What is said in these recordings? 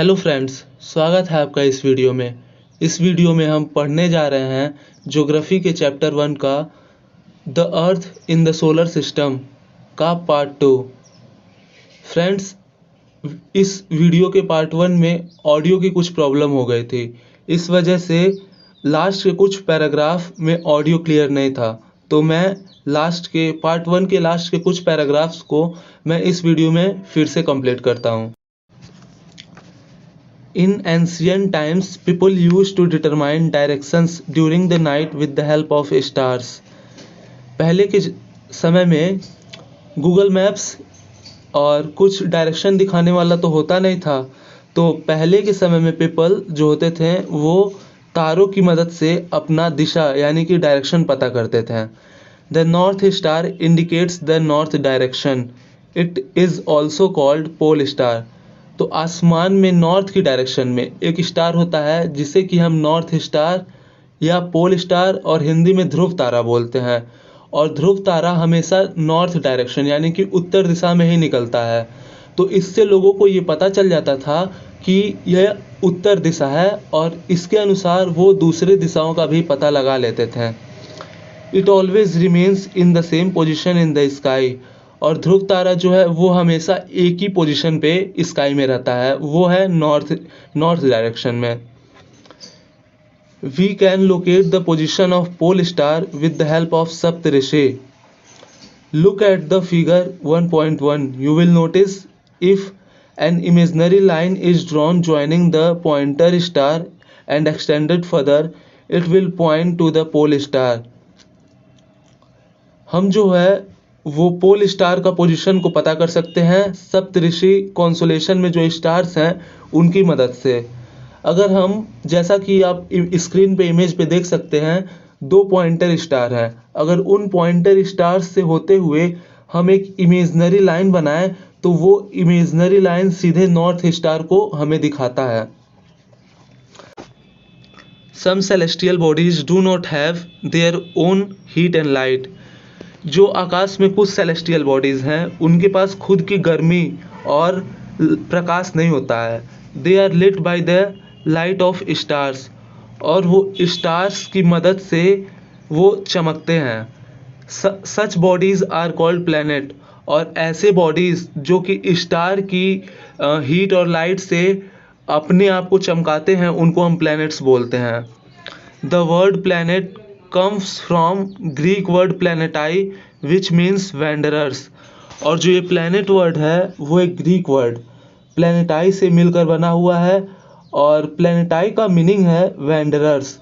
Hello friends, स्वागत है आपका इस वीडियो में। इस वीडियो में हम पढ़ने जा रहे हैं ज्योग्राफी के चैप्टर 1 का the earth in the solar system का पार्ट 2। फ्रेंड्स, इस वीडियो के पार्ट 1 में ऑडियो की कुछ प्रॉब्लम हो गई थी। इस वजह से लास्ट के कुछ पैराग्राफ में ऑडियो क्लियर नहीं था, तो मैं पार्ट 1 के लास्ट के कुछ पैराग्राफ्स को मैं इस वीडियो में फिर से कंप्लीट करता हूँ। In ancient times, people used to determine directions during the night with the help of stars. पहले के समय में गूगल मैप्स और कुछ डायरेक्शन दिखाने वाला तो होता नहीं था, तो पहले के समय में पीपल जो होते थे वो तारों की मदद से अपना दिशा यानी कि डायरेक्शन पता करते थे। The North Star indicates the north direction. It is also called pole star. तो आसमान में नॉर्थ की डायरेक्शन में एक स्टार होता है जिसे कि हम नॉर्थ स्टार या पोल स्टार और हिंदी में ध्रुव तारा बोलते हैं। और ध्रुव तारा हमेशा नॉर्थ डायरेक्शन यानी कि उत्तर दिशा में ही निकलता है, तो इससे लोगों को ये पता चल जाता था कि यह उत्तर दिशा है और इसके अनुसार वो दूसरे दिशाओं का भी पता लगा लेते थे। It always remains in the same position in the sky. और ध्रुव तारा जो है वो हमेशा एक ही पोजीशन पे स्काई में रहता है, वो है नॉर्थ डायरेक्शन में। We can locate the position of pole star with the help of Saptarishi. Look at the figure 1.1. You will notice if an imaginary line is drawn joining the pointer star and extended further, it will point to the pole star. हम जो है वो pole star का position को पता कर सकते हैं सप्तऋषि कॉन्सोलेशन में जो स्टार्स हैं उनकी मदद से। अगर हम, जैसा कि आप स्क्रीन पे इमेज पे देख सकते हैं, 2 पॉइंटर स्टार हैं। अगर उन पॉइंटर स्टार्स से होते हुए हम एक इमेजनरी लाइन बनाएं तो वो इमेजनरी लाइन सीधे नॉर्थ स्टार को हमें दिखाता है। Some celestial bodies do not have their own heat and light. जो आकाश में कुछ सेलेस्टियल बॉडीज़ हैं उनके पास खुद की गर्मी और प्रकाश नहीं होता है। They are lit by the light of stars, और वो स्टार्स की मदद से वो चमकते हैं। Such bodies are called planet. और ऐसे बॉडीज़ जो कि स्टार की हीट और लाइट से अपने आप को चमकाते हैं उनको हम प्लैनेट्स बोलते हैं। The word planet comes from Greek word planetai which means wanderers। और जो ये planet word है वो एक ग्रीक वर्ड planetai से मिलकर बना हुआ है, और planetai का मीनिंग है wanderers।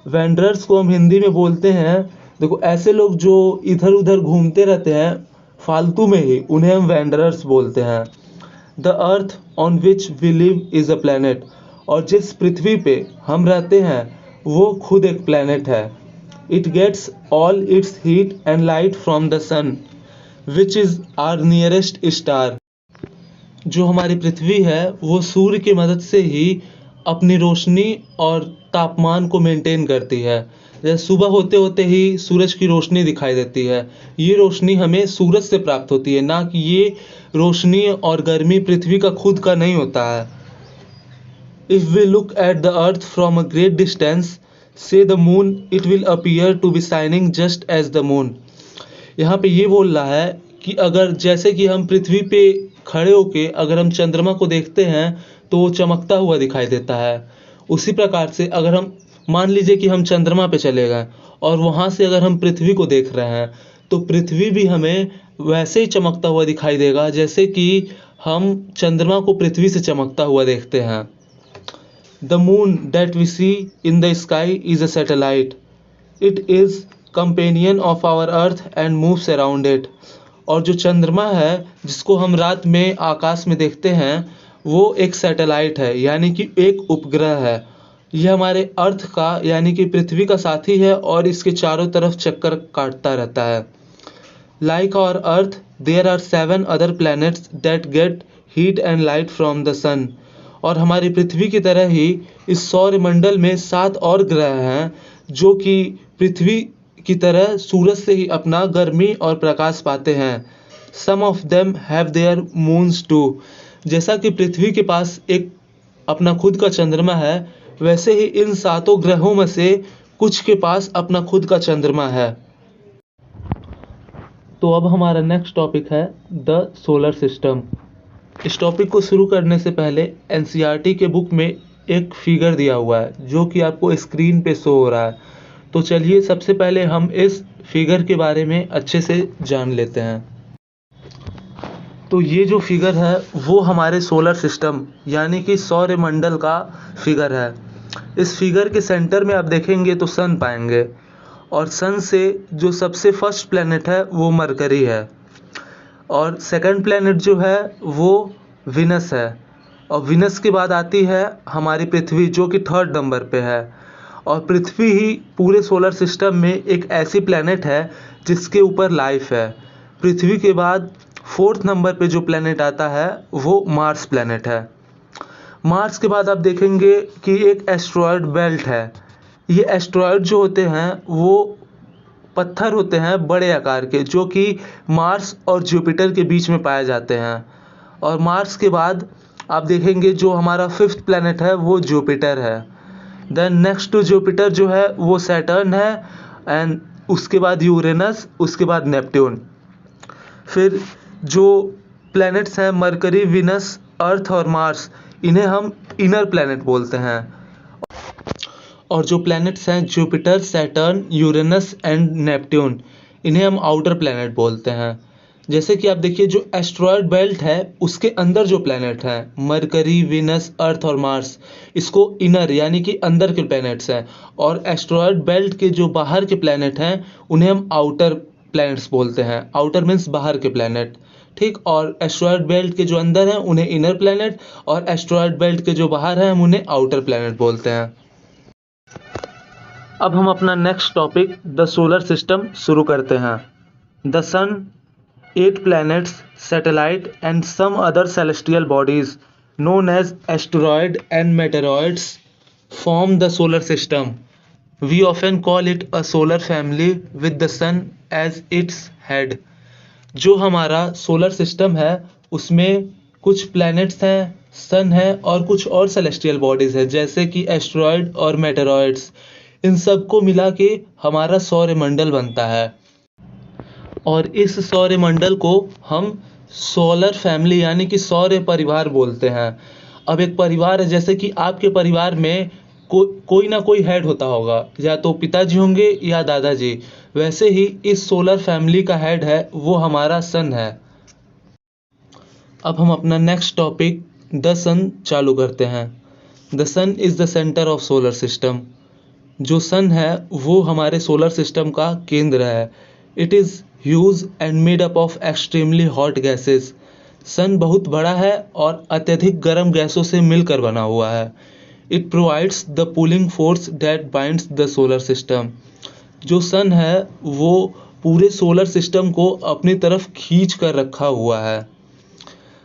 wanderers को हम हिंदी में बोलते हैं, देखो ऐसे लोग जो इधर उधर घूमते रहते हैं फालतू में ही, उन्हें हम wanderers बोलते हैं। The earth on which we live is a planet। और जिस पृथ्वी पे हम रहते हैं वो खुद एक planet है। It gets all its heat and light from the sun, which is our nearest star। जो हमारी पृथ्वी है वो सूर्य की मदद से ही अपनी रोशनी और तापमान को मेंटेन करती है। जैसे सुबह होते होते ही सूरज की रोशनी दिखाई देती है, ये रोशनी हमें सूरज से प्राप्त होती है, ना कि ये रोशनी और गर्मी पृथ्वी का खुद का नहीं होता है। If we look at the earth from a great distance, say the moon, it will appear to be shining just as the moon। यहाँ पे ये बोल रहा है कि अगर जैसे कि हम पृथ्वी पे खड़े होके अगर हम चंद्रमा को देखते हैं तो वो चमकता हुआ दिखाई देता है, उसी प्रकार से अगर हम मान लीजिए कि हम चंद्रमा पे चले गए और वहाँ से अगर हम पृथ्वी को देख रहे हैं तो पृथ्वी भी हमें वैसे ही चमकता हुआ दिखाई देगा जैसे कि हम चंद्रमा को पृथ्वी से चमकता हुआ देखते हैं। The moon that we see in the sky is a satellite. It is companion of our earth and moves around it। और जो चंद्रमा है जिसको हम रात में आकाश में देखते हैं वो एक सैटेलाइट है, यानी कि एक उपग्रह है। यह हमारे अर्थ का यानी कि पृथ्वी का साथी है और इसके चारों तरफ चक्कर काटता रहता है। Like our earth, there are 7 other planets that get heat and light from the sun। और हमारी पृथ्वी की तरह ही इस सौरमंडल में 7 और ग्रह हैं जो कि पृथ्वी की तरह सूरज से ही अपना गर्मी और प्रकाश पाते हैं। Some of them have their moons too। जैसा कि पृथ्वी के पास एक अपना खुद का चंद्रमा है, वैसे ही इन 7 ग्रहों में से कुछ के पास अपना खुद का चंद्रमा है। तो अब हमारा नेक्स्ट टॉपिक है द सोलर सिस्टम। इस टॉपिक को शुरू करने से पहले एनसीईआरटी के बुक में एक फिगर दिया हुआ है जो कि आपको स्क्रीन पे शो हो रहा है। तो चलिए सबसे पहले हम इस फिगर के बारे में अच्छे से जान लेते हैं। तो ये जो फिगर है वो हमारे सोलर सिस्टम यानी कि सौरमंडल का फिगर है। इस फिगर के सेंटर में आप देखेंगे तो सन पाएंगे, और सन से जो सबसे फर्स्ट प्लेनेट है वो मरकरी है, और सेकंड प्लेनेट जो है वो विनस है, और विनस के बाद आती है हमारी पृथ्वी जो कि थर्ड नंबर पे है। और पृथ्वी ही पूरे सोलर सिस्टम में एक ऐसी प्लेनेट है जिसके ऊपर लाइफ है। पृथ्वी के बाद फोर्थ नंबर पे जो प्लेनेट आता है वो मार्स प्लेनेट है। मार्स के बाद आप देखेंगे कि एक एस्ट्रॉयड बेल्ट है। ये एस्ट्रॉयड जो होते हैं वो पत्थर होते हैं बड़े आकार के, जो कि मार्स और जुपिटर के बीच में पाए जाते हैं। और मार्स के बाद आप देखेंगे जो हमारा फिफ्थ प्लेनेट है वो जुपिटर है। देन नेक्स्ट टू जुपिटर जो है वो सैटर्न है, एंड उसके बाद यूरेनस, उसके बाद नेपट्यून। फिर जो प्लैनेट्स हैं मरकरी, विनस, अर्थ और मार्स, इन्हें हम इनर प्लैनेट बोलते हैं। और जो प्लैनेट्स हैं Jupiter, Saturn, Uranus and Neptune, इन्हें हम आउटर प्लैनेट बोलते हैं। जैसे कि आप देखिए जो एस्ट्रॉयड बेल्ट है उसके अंदर जो प्लैनेट हैं मरकरी, विनस, अर्थ और मार्स, इसको इनर यानी कि अंदर के प्लैनेट्स हैं। और एस्ट्रॉयड बेल्ट के जो बाहर के प्लैनेट हैं उन्हें हम आउटर प्लैनेट्स बोलते हैं। आउटर मीन्स बाहर के प्लैनेट, ठीक। और एस्ट्रॉयड बेल्ट के जो अंदर हैं उन्हें इनर प्लैनेट, और एस्ट्रॉयड बेल्ट के जो बाहर हैं हम उन्हें आउटर प्लैनेट बोलते हैं। अब हम अपना next topic the solar system शुरू करते हैं। The sun, 8 planets, satellite and some other celestial bodies known as asteroid and meteoroids form the solar system. We often call it a solar family with the sun as its head. जो हमारा solar system है उसमें कुछ planets हैं, सन है और कुछ और सेलेस्टियल बॉडीज है जैसे कि एस्ट्रॉयड और मेटेरॉइड्स। इन सब को मिला के हमारा सौरमंडल बनता है, और इस सौरमंडल को हम सोलर फैमिली यानी कि सौर परिवार बोलते हैं। अब एक परिवार है, जैसे कि आपके परिवार में कोई ना कोई हेड होता होगा, या तो पिताजी होंगे या दादाजी, वैसे ही इस सोलर फैमिली का हेड है वो हमारा सन है। अब हम अपना नेक्स्ट टॉपिक द सन चालू करते हैं। The sun is the centre of solar system. जो सन है वो हमारे सोलर सिस्टम का केंद्र है। It is huge and made up of extremely hot gases. Sun बहुत बड़ा है और अत्यधिक गर्म गैसों से मिलकर बना हुआ है। It provides the pulling force that binds the solar system. जो सन है वो पूरे सोलर सिस्टम को अपनी तरफ खींच कर रखा हुआ है।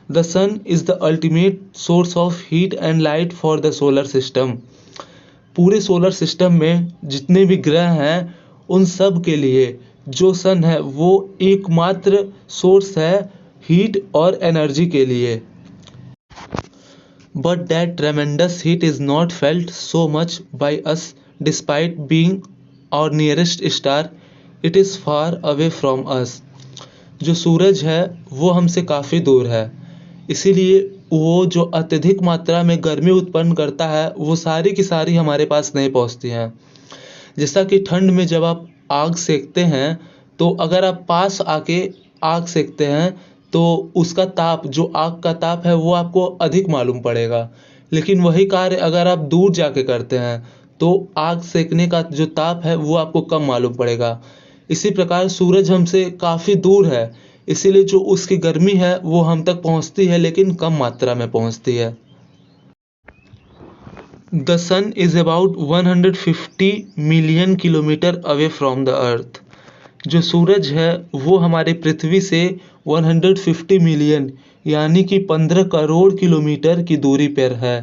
The sun is the ultimate source of heat and light for the solar system. पूरे सोलर सिस्टम में जितने भी ग्रह हैं उन सब के लिए जो सन है वो एकमात्र सोर्स है हीट और एनर्जी के लिए। But that tremendous heat is not felt so much by us despite being our nearest star, it is far away from us. जो सूरज है वो हमसे काफ़ी दूर है, इसीलिए वो जो अत्यधिक मात्रा में गर्मी उत्पन्न करता है वो सारी की सारी हमारे पास नहीं पहुंचती हैं। जैसा कि ठंड में जब आप आग सेकते हैं तो अगर आप पास आके आग सेकते हैं तो उसका ताप, जो आग का ताप है वो आपको अधिक मालूम पड़ेगा, लेकिन वही कार्य अगर आप दूर जाके करते हैं तो आग सेकने का जो ताप है वो आपको कम मालूम पड़ेगा। इसी प्रकार सूरज हमसे काफ़ी दूर है, इसीलिए जो उसकी गर्मी है वो हम तक पहुंचती है लेकिन कम मात्रा में पहुंचती है। The sun is about 150 million kilometre away from the earth. जो सूरज है वो हमारी पृथ्वी से 150 मिलियन यानी कि 15 करोड़ किलोमीटर की दूरी पर है।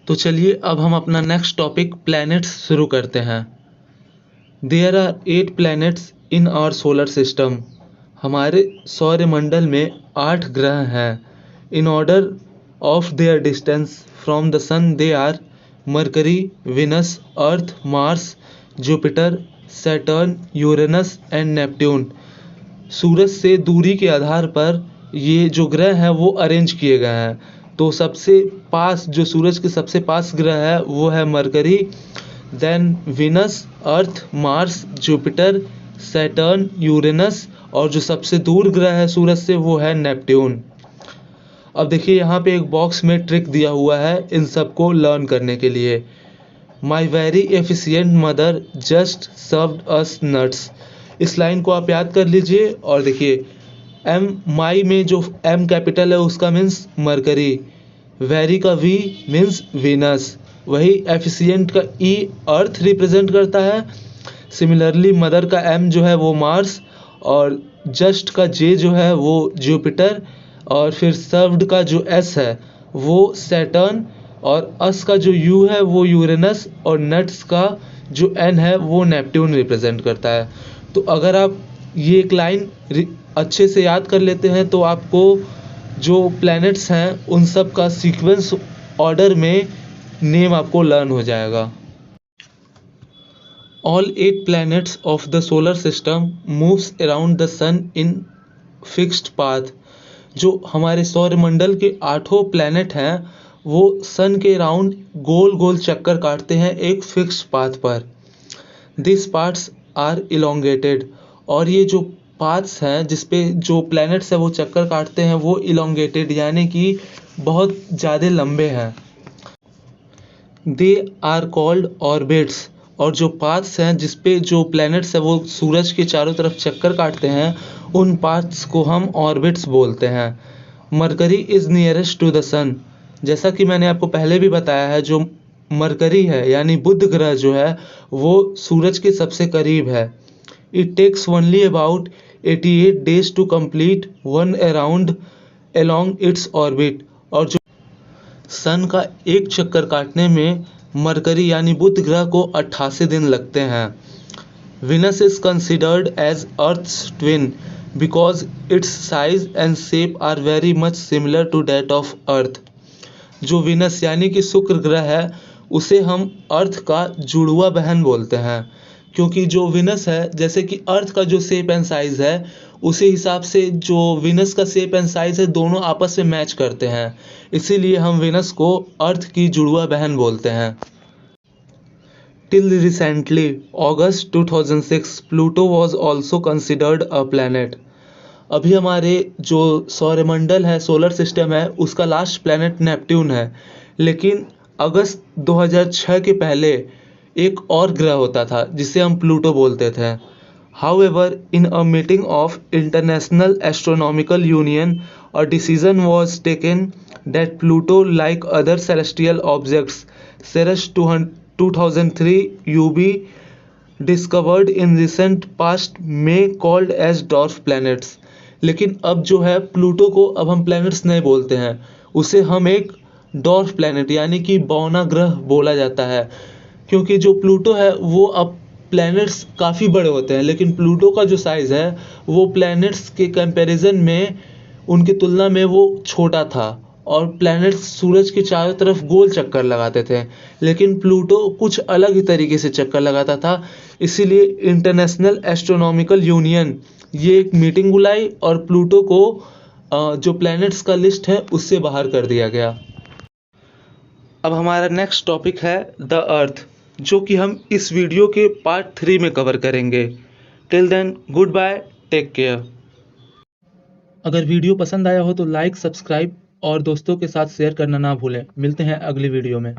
तो चलिए अब हम अपना नेक्स्ट टॉपिक प्लैनेट्स शुरू करते हैं। There are 8 planets in our solar system. हमारे सौरमंडल में 8 ग्रह हैं। In order of their distance from the sun they are Mercury, Venus, Earth, Mars, Jupiter, Saturn, Uranus and Neptune। सूरज से दूरी के आधार पर ये जो ग्रह हैं वो अरेंज किए गए हैं। तो सबसे पास जो सूरज के सबसे पास ग्रह है वो है मरकरी, देन विनस, अर्थ, मार्स, जुपिटर, सैटर्न, यूरेनस और जो सबसे दूर ग्रह है सूरज से वो है नेपट्यून। अब देखिए यहाँ पे एक बॉक्स में ट्रिक दिया हुआ है इन सबको लर्न करने के लिए। My very efficient mother just served us nuts. इस लाइन को आप याद कर लीजिए और देखिए एम माई में जो एम कैपिटल है उसका मीन्स मरकरी, वेरी का वी मीन्स वीनस, वही एफिशिएंट का ई अर्थ रिप्रेजेंट करता है। सिमिलरली मदर का एम जो है वो मार्स और जस्ट का जे जो है वो जुपिटर और फिर सर्व्ड का जो एस है वो सैटर्न और अस का जो यू है वो यूरेनस और नट्स का जो एन है वो नेपट्यून रिप्रेजेंट करता है। तो अगर आप ये एक लाइन अच्छे से याद कर लेते हैं तो आपको जो प्लैनेट्स हैं उन सब का सीक्वेंस ऑर्डर में नेम आपको लर्न हो जाएगा। All 8 planets of the solar system moves around the sun in fixed path। जो हमारे सौरमंडल के 8 प्लैनेट हैं वो सन के राउंड गोल गोल चक्कर काटते हैं एक फिक्स्ड पाथ पर। This paths are elongated. और ये जो पाथ्स हैं जिसपे जो प्लैनेट्स है वो चक्कर काटते हैं वो इलोंगेटेड यानी कि बहुत ज़्यादा लंबे हैं। They are called orbits. और जो पाथ्स हैं जिसपे जो प्लैनेट्स है वो सूरज के चारों तरफ चक्कर काटते हैं उन पाथ्स को हम ऑर्बिट्स बोलते हैं। Mercury is nearest to the sun. जैसा कि मैंने आपको पहले भी बताया है जो मरकरी है यानी बुध ग्रह जो है वो सूरज के सबसे करीब है। It takes only about 88 days to complete one around along its orbit. और जो सन का एक चक्कर काटने में मरकरी यानी बुध ग्रह को 88 दिन लगते हैं। Venus is considered as earth's twin because its size and shape are very much similar to that of earth. जो विनस यानी कि शुक्र ग्रह है उसे हम अर्थ का जुड़वा बहन बोलते हैं, क्योंकि जो विनस है जैसे कि अर्थ का जो शेप एंड साइज है उसी हिसाब से जो विनस का शेप एंड साइज है दोनों आपस में मैच करते हैं, इसीलिए हम विनस को अर्थ की जुड़वा बहन बोलते हैं। Till recently August 2006 Pluto was also considered a planet. अभी हमारे जो सौरमंडल है सोलर सिस्टम है उसका लास्ट प्लैनेट नेपट्यून है, लेकिन अगस्त 2006 के पहले एक और ग्रह होता था जिसे हम प्लूटो बोलते थे। However, in a meeting of International Astronomical Union, a decision was taken that Pluto, like other celestial objects, Ceres 2003 UB, discovered in recent past, may called as dwarf planets। लेकिन अब जो है प्लूटो को अब हम planets नहीं बोलते हैं, उसे हम एक डॉर्फ प्लैनेट यानी कि बौना ग्रह बोला जाता है, क्योंकि जो प्लूटो है वो अब प्लैनेट्स काफ़ी बड़े होते हैं, लेकिन प्लूटो का जो साइज़ है वो प्लैनेट्स के कंपैरिजन में उनकी तुलना में वो छोटा था और प्लैनेट्स सूरज के चारों तरफ गोल चक्कर लगाते थे, लेकिन प्लूटो कुछ अलग ही तरीके से चक्कर लगाता था। इसीलिए इंटरनेशनल एस्ट्रोनॉमिकल यूनियन ये एक मीटिंग बुलाई और प्लूटो को जो प्लैनेट्स का लिस्ट है उससे बाहर कर दिया गया। अब हमारा नेक्स्ट टॉपिक है द अर्थ, जो कि हम इस वीडियो के पार्ट 3 में कवर करेंगे। Till then good bye, take care. अगर वीडियो पसंद आया हो तो लाइक, सब्सक्राइब और दोस्तों के साथ शेयर करना ना भूलें। मिलते हैं अगली वीडियो में।